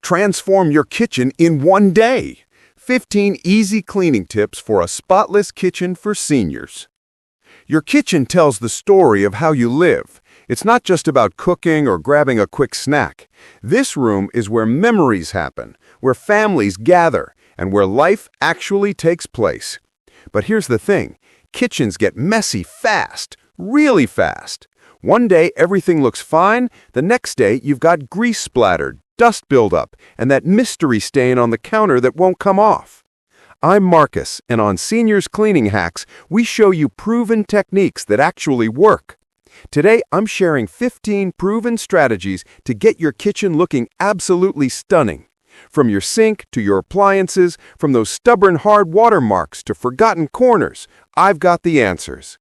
Transform your kitchen in one day. 15 easy cleaning tips for a spotless kitchen for seniors. Your kitchen tells the story of how you live. It's not just about cooking or grabbing a quick snack. This room is where memories happen, where families gather, and where life actually takes place. But here's the thing. Kitchens get messy fast, really fast. One day everything looks fine, the next day you've got grease splattered, dust buildup, and that mystery stain on the counter that won't come off. I'm Marcus, and on Seniors Cleaning Hacks, we show you proven techniques that actually work. Today, I'm sharing 15 proven strategies to get your kitchen looking absolutely stunning. From your sink to your appliances, from those stubborn hard watermarks to forgotten corners, I've got the answers.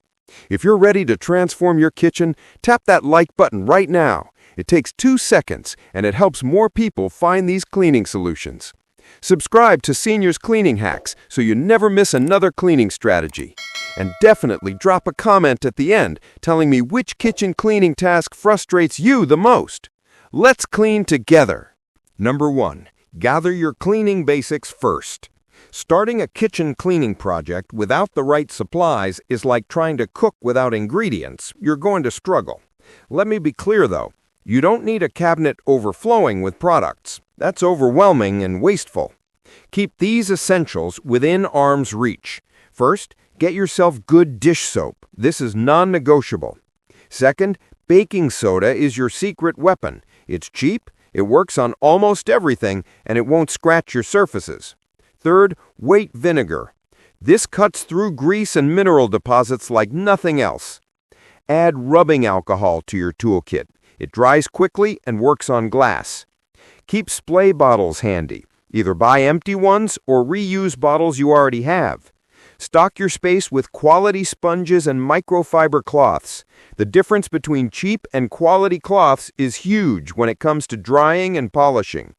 If you're ready to transform your kitchen, tap that like button right now. It takes 2 seconds, and it helps more people find these cleaning solutions. Subscribe to Seniors Cleaning Hacks so you never miss another cleaning strategy. And definitely drop a comment at the end telling me which kitchen cleaning task frustrates you the most. Let's clean together. Number 1. Gather your cleaning basics first. Starting a kitchen cleaning project without the right supplies is like trying to cook without ingredients. You're going to struggle. Let me be clear, though. You don't need a cabinet overflowing with products. That's overwhelming and wasteful. Keep these essentials within arm's reach. First, get yourself good dish soap. This is non-negotiable. Second, baking soda is your secret weapon. It's cheap, it works on almost everything, and it won't scratch your surfaces. Third, white vinegar. This cuts through grease and mineral deposits like nothing else. Add rubbing alcohol to your toolkit. It dries quickly and works on glass. Keep splay bottles handy. Either buy empty ones or reuse bottles you already have. Stock your space with quality sponges and microfiber cloths. The difference between cheap and quality cloths is huge when it comes to drying and polishing.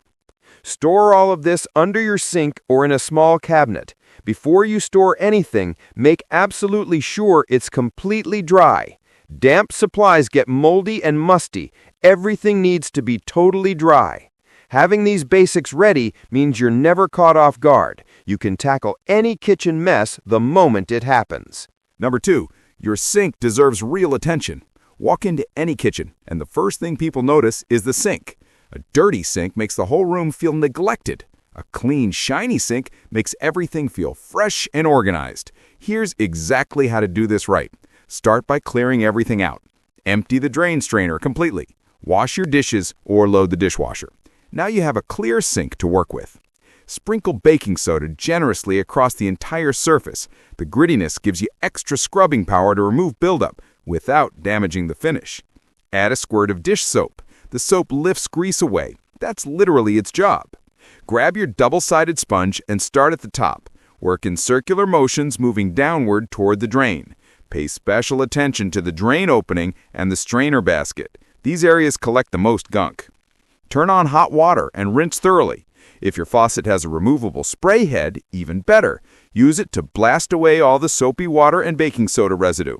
Store all of this under your sink or in a small cabinet. Before you store anything, make absolutely sure it's completely dry. Damp supplies get moldy and musty. Everything needs to be totally dry. Having these basics ready means you're never caught off guard. You can tackle any kitchen mess the moment it happens. Number 2, your sink deserves real attention. Walk into any kitchen, and the first thing people notice is the sink. A dirty sink makes the whole room feel neglected. A clean, shiny sink makes everything feel fresh and organized. Here's exactly how to do this right. Start by clearing everything out. Empty the drain strainer completely. Wash your dishes or load the dishwasher. Now you have a clear sink to work with. Sprinkle baking soda generously across the entire surface. The grittiness gives you extra scrubbing power to remove buildup without damaging the finish. Add a squirt of dish soap. The soap lifts grease away. That's literally its job. Grab your double-sided sponge and start at the top. Work in circular motions moving downward toward the drain. Pay special attention to the drain opening and the strainer basket. These areas collect the most gunk. Turn on hot water and rinse thoroughly. If your faucet has a removable spray head, even better. Use it to blast away all the soapy water and baking soda residue.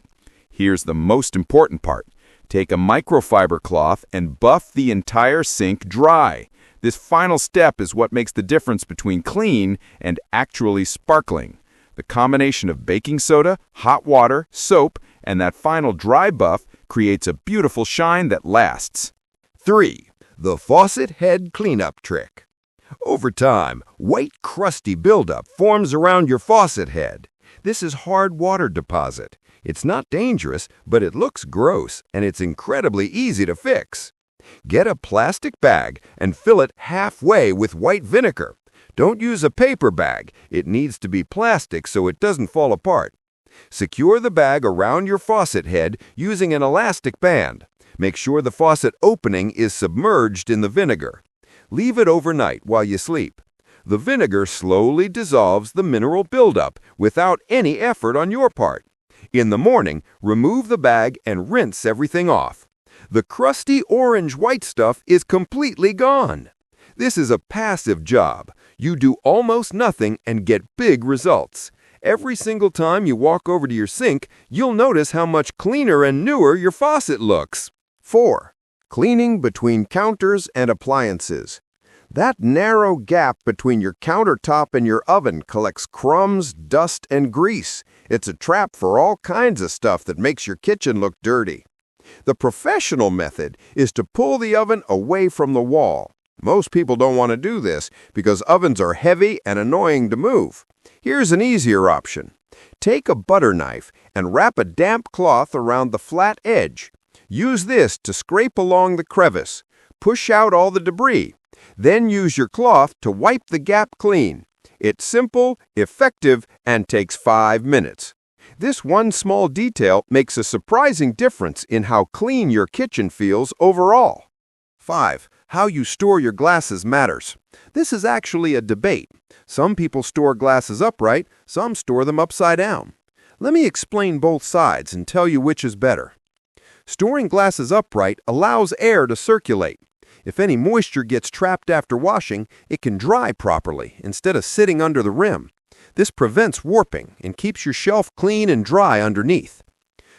Here's the most important part. Take a microfiber cloth and buff the entire sink dry. This final step is what makes the difference between clean and actually sparkling. The combination of baking soda, hot water, soap, and that final dry buff creates a beautiful shine that lasts. 3. The faucet head cleanup trick. Over time, white crusty buildup forms around your faucet head. This is hard water deposit. It's not dangerous, but it looks gross, and it's incredibly easy to fix. Get a plastic bag and fill it halfway with white vinegar. Don't use a paper bag. It needs to be plastic so it doesn't fall apart. Secure the bag around your faucet head using an elastic band. Make sure the faucet opening is submerged in the vinegar. Leave it overnight while you sleep. The vinegar slowly dissolves the mineral buildup without any effort on your part. In the morning, remove the bag and rinse everything off. The crusty orange-white stuff is completely gone. This is a passive job. You do almost nothing and get big results. Every single time you walk over to your sink, you'll notice how much cleaner and newer your faucet looks. 4. Cleaning between counters and appliances. That narrow gap between your countertop and your oven collects crumbs, dust, and grease. It's a trap for all kinds of stuff that makes your kitchen look dirty. The professional method is to pull the oven away from the wall. Most people don't want to do this because ovens are heavy and annoying to move. Here's an easier option. Take a butter knife and wrap a damp cloth around the flat edge. Use this to scrape along the crevice. Push out all the debris. Then use your cloth to wipe the gap clean. It's simple, effective, and takes 5 minutes. This one small detail makes a surprising difference in how clean your kitchen feels overall. 5. How you store your glasses matters. This is actually a debate. Some people store glasses upright, some store them upside down. Let me explain both sides and tell you which is better. Storing glasses upright allows air to circulate. If any moisture gets trapped after washing, it can dry properly instead of sitting under the rim. This prevents warping and keeps your shelf clean and dry underneath.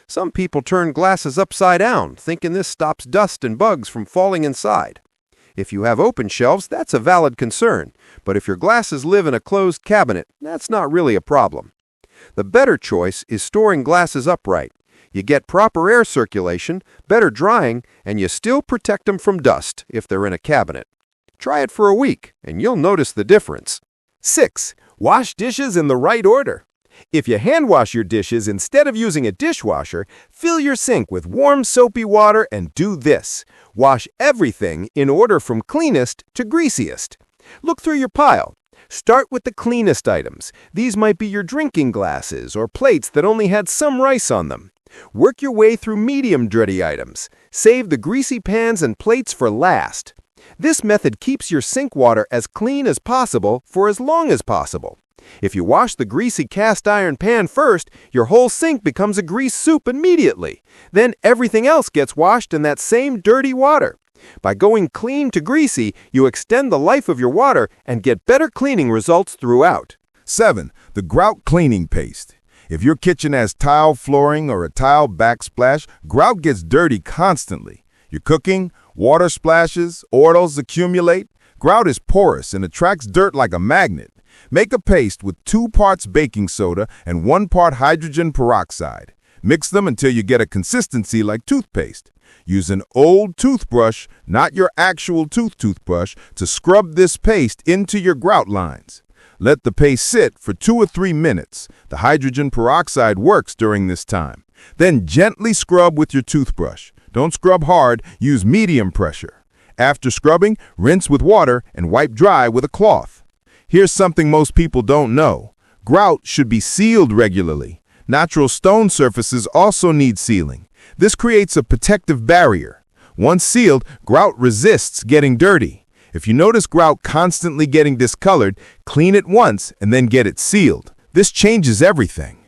Some people turn glasses upside down, thinking this stops dust and bugs from falling inside. If you have open shelves, that's a valid concern, but if your glasses live in a closed cabinet, that's not really a problem. The better choice is storing glasses upright. You get proper air circulation, better drying, and you still protect them from dust if they're in a cabinet. Try it for a week, and you'll notice the difference. 6. Wash dishes in the right order. If you hand wash your dishes instead of using a dishwasher, fill your sink with warm soapy water and do this. Wash everything in order from cleanest to greasiest. Look through your pile. Start with the cleanest items. These might be your drinking glasses or plates that only had some rice on them. Work your way through medium dirty items. Save the greasy pans and plates for last. This method keeps your sink water as clean as possible for as long as possible. If you wash the greasy cast iron pan first, your whole sink becomes a grease soup immediately. Then everything else gets washed in that same dirty water. By going clean to greasy, you extend the life of your water and get better cleaning results throughout. 7. The grout cleaning paste. If your kitchen has tile flooring or a tile backsplash, grout gets dirty constantly. You're cooking, water splashes, oils accumulate. Grout is porous and attracts dirt like a magnet. Make a paste with 2 parts baking soda and 1 part hydrogen peroxide. Mix them until you get a consistency like toothpaste. Use an old toothbrush, not your actual toothbrush, to scrub this paste into your grout lines. Let the paste sit for 2 or 3 minutes. The hydrogen peroxide works during this time. Then gently scrub with your toothbrush. Don't scrub hard, use medium pressure. After scrubbing, rinse with water and wipe dry with a cloth. Here's something most people don't know. Grout should be sealed regularly. Natural stone surfaces also need sealing. This creates a protective barrier. Once sealed, grout resists getting dirty. If you notice grout constantly getting discolored, clean it once and then get it sealed. This changes everything.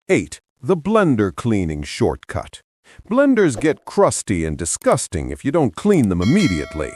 8. The blender cleaning shortcut. Blenders get crusty and disgusting if you don't clean them immediately.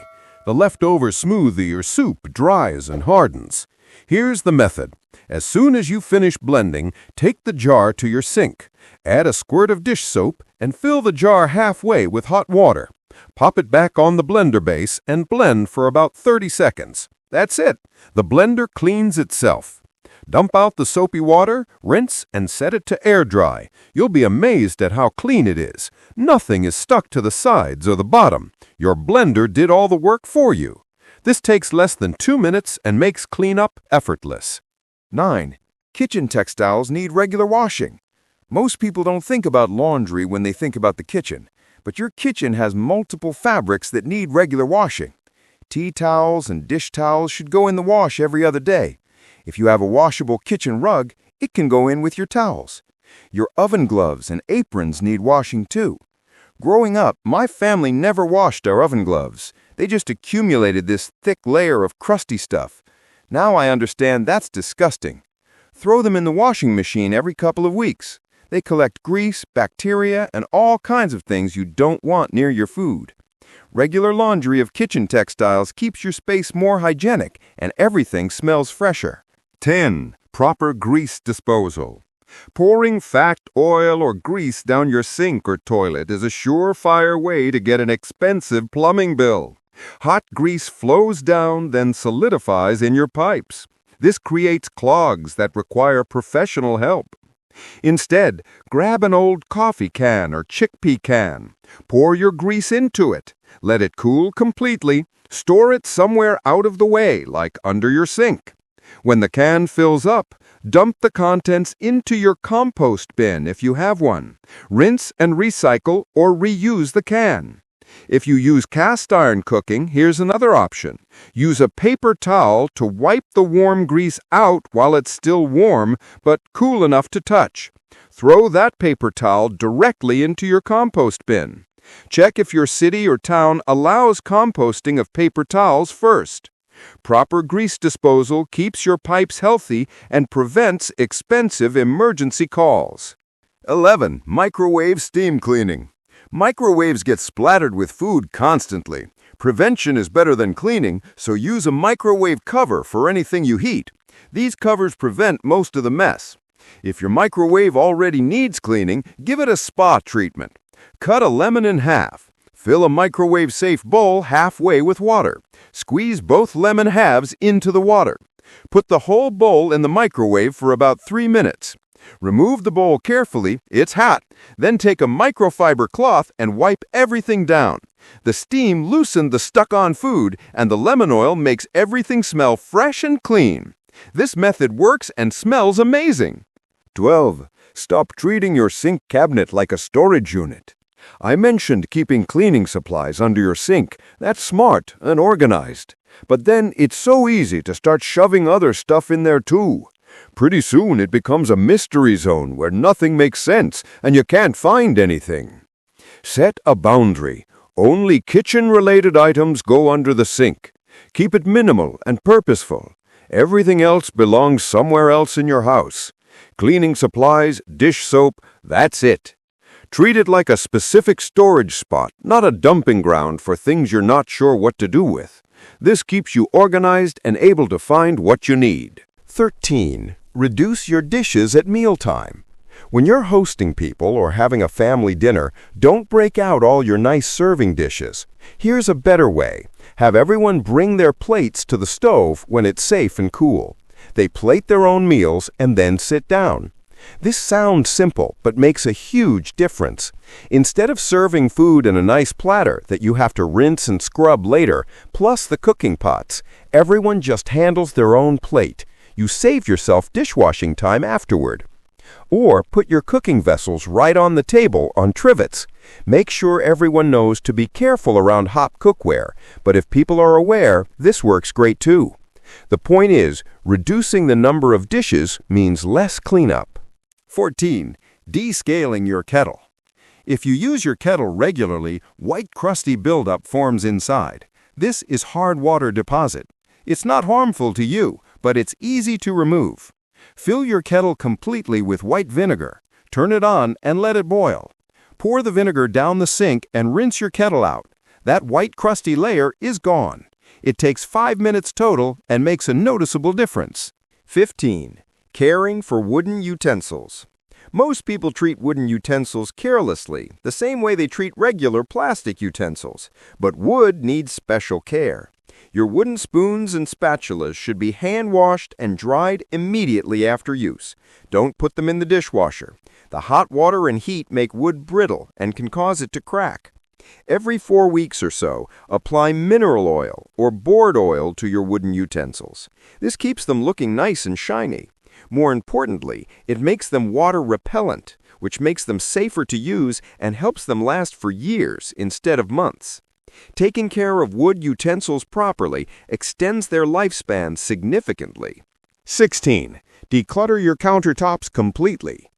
The leftover smoothie or soup dries and hardens. Here's the method. As soon as you finish blending, take the jar to your sink. Add a squirt of dish soap and fill the jar halfway with hot water. Pop it back on the blender base and blend for about 30 seconds. That's it. The blender cleans itself. Dump out the soapy water, rinse, and set it to air dry. You'll be amazed at how clean it is. Nothing is stuck to the sides or the bottom. Your blender did all the work for you. This takes less than 2 minutes and makes cleanup effortless. 9. Kitchen textiles need regular washing. Most people don't think about laundry when they think about the kitchen, but your kitchen has multiple fabrics that need regular washing. Tea towels and dish towels should go in the wash every other day. If you have a washable kitchen rug, it can go in with your towels. Your oven gloves and aprons need washing too. Growing up, my family never washed our oven gloves. They just accumulated this thick layer of crusty stuff. Now I understand that's disgusting. Throw them in the washing machine every couple of weeks. They collect grease, bacteria, and all kinds of things you don't want near your food. Regular laundry of kitchen textiles keeps your space more hygienic and everything smells fresher. 10. Proper grease disposal. Pouring fat, oil, or grease down your sink or toilet is a surefire way to get an expensive plumbing bill. Hot grease flows down, then solidifies in your pipes. This creates clogs that require professional help. Instead, grab an old coffee can or chickpea can. Pour your grease into it. Let it cool completely. Store it somewhere out of the way, like under your sink. When the can fills up, dump the contents into your compost bin if you have one. Rinse and recycle or reuse the can. If you use cast iron cooking, here's another option. Use a paper towel to wipe the warm grease out while it's still warm, but cool enough to touch. Throw that paper towel directly into your compost bin. Check if your city or town allows composting of paper towels first. Proper grease disposal keeps your pipes healthy and prevents expensive emergency calls. 11. Microwave steam cleaning. Microwaves get splattered with food constantly. Prevention is better than cleaning, so use a microwave cover for anything you heat. These covers prevent most of the mess. If your microwave already needs cleaning, give it a spa treatment. Cut a lemon in half. Fill a microwave-safe bowl halfway with water. Squeeze both lemon halves into the water. Put the whole bowl in the microwave for about 3 minutes. Remove the bowl carefully, it's hot. Then take a microfiber cloth and wipe everything down. The steam loosened the stuck-on food, and the lemon oil makes everything smell fresh and clean. This method works and smells amazing. 12. Stop treating your sink cabinet like a storage unit. I mentioned keeping cleaning supplies under your sink. That's smart and organized. But then it's so easy to start shoving other stuff in there too. Pretty soon it becomes a mystery zone where nothing makes sense and you can't find anything. Set a boundary. Only kitchen-related items go under the sink. Keep it minimal and purposeful. Everything else belongs somewhere else in your house. Cleaning supplies, dish soap, that's it. Treat it like a specific storage spot, not a dumping ground for things you're not sure what to do with. This keeps you organized and able to find what you need. 13. Reduce your dishes at mealtime. When you're hosting people or having a family dinner, don't break out all your nice serving dishes. Here's a better way. Have everyone bring their plates to the stove when it's safe and cool. They plate their own meals and then sit down. This sounds simple, but makes a huge difference. Instead of serving food in a nice platter that you have to rinse and scrub later, plus the cooking pots, everyone just handles their own plate. You save yourself dishwashing time afterward. Or put your cooking vessels right on the table on trivets. Make sure everyone knows to be careful around hot cookware, but if people are aware, this works great too. The point is, reducing the number of dishes means less cleanup. 14. Descaling your kettle. If you use your kettle regularly, white crusty buildup forms inside. This is hard water deposit. It's not harmful to you, but it's easy to remove. Fill your kettle completely with white vinegar. Turn it on and let it boil. Pour the vinegar down the sink and rinse your kettle out. That white crusty layer is gone. It takes 5 minutes total and makes a noticeable difference. 15. Caring for wooden utensils. Most people treat wooden utensils carelessly, the same way they treat regular plastic utensils. But wood needs special care. Your wooden spoons and spatulas should be hand-washed and dried immediately after use. Don't put them in the dishwasher. The hot water and heat make wood brittle and can cause it to crack. Every 4 weeks or so, apply mineral oil or board oil to your wooden utensils. This keeps them looking nice and shiny. More importantly, it makes them water repellent, which makes them safer to use and helps them last for years instead of months. Taking care of wood utensils properly extends their lifespan significantly. 16. Declutter your countertops completely.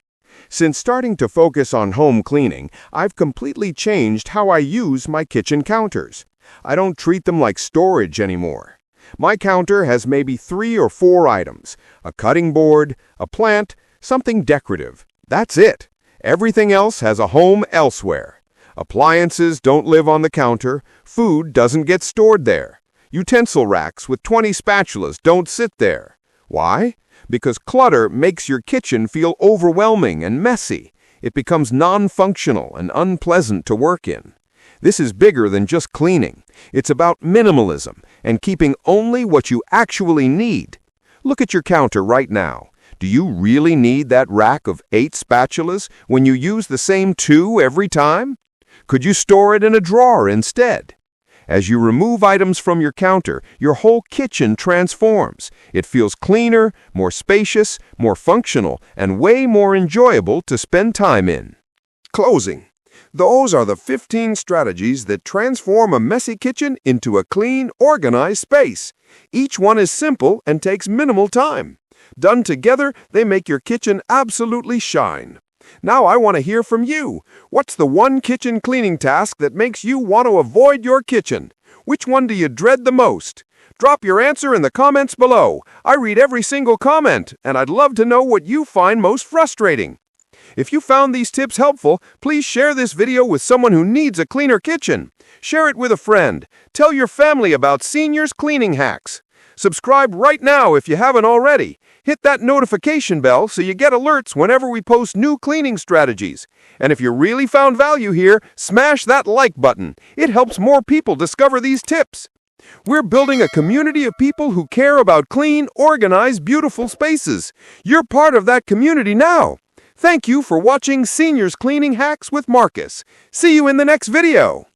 Since starting to focus on home cleaning, I've completely changed how I use my kitchen counters. I don't treat them like storage anymore. My counter has maybe 3 or 4 items: a cutting board, a plant, something decorative. That's it. Everything else has a home elsewhere. Appliances don't live on the counter. Food doesn't get stored there. Utensil racks with 20 spatulas don't sit there. Why? Because clutter makes your kitchen feel overwhelming and messy. It becomes non-functional and unpleasant to work in. This is bigger than just cleaning. It's about minimalism and keeping only what you actually need. Look at your counter right now. Do you really need that rack of 8 spatulas when you use the same 2 every time? Could you store it in a drawer instead? As you remove items from your counter, your whole kitchen transforms. It feels cleaner, more spacious, more functional, and way more enjoyable to spend time in. Closing. Those are the 15 strategies that transform a messy kitchen into a clean, organized space. Each one is simple and takes minimal time. Done together, they make your kitchen absolutely shine. Now I want to hear from you. What's the one kitchen cleaning task that makes you want to avoid your kitchen? Which one do you dread the most? Drop your answer in the comments below. I read every single comment, and I'd love to know what you find most frustrating. If you found these tips helpful, please share this video with someone who needs a cleaner kitchen. Share it with a friend. Tell your family about seniors' cleaning hacks. Subscribe right now if you haven't already. Hit that notification bell so you get alerts whenever we post new cleaning strategies. And if you really found value here, smash that like button. It helps more people discover these tips. We're building a community of people who care about clean, organized, beautiful spaces. You're part of that community now. Thank you for watching Seniors Cleaning Hacks with Marcus. See you in the next video.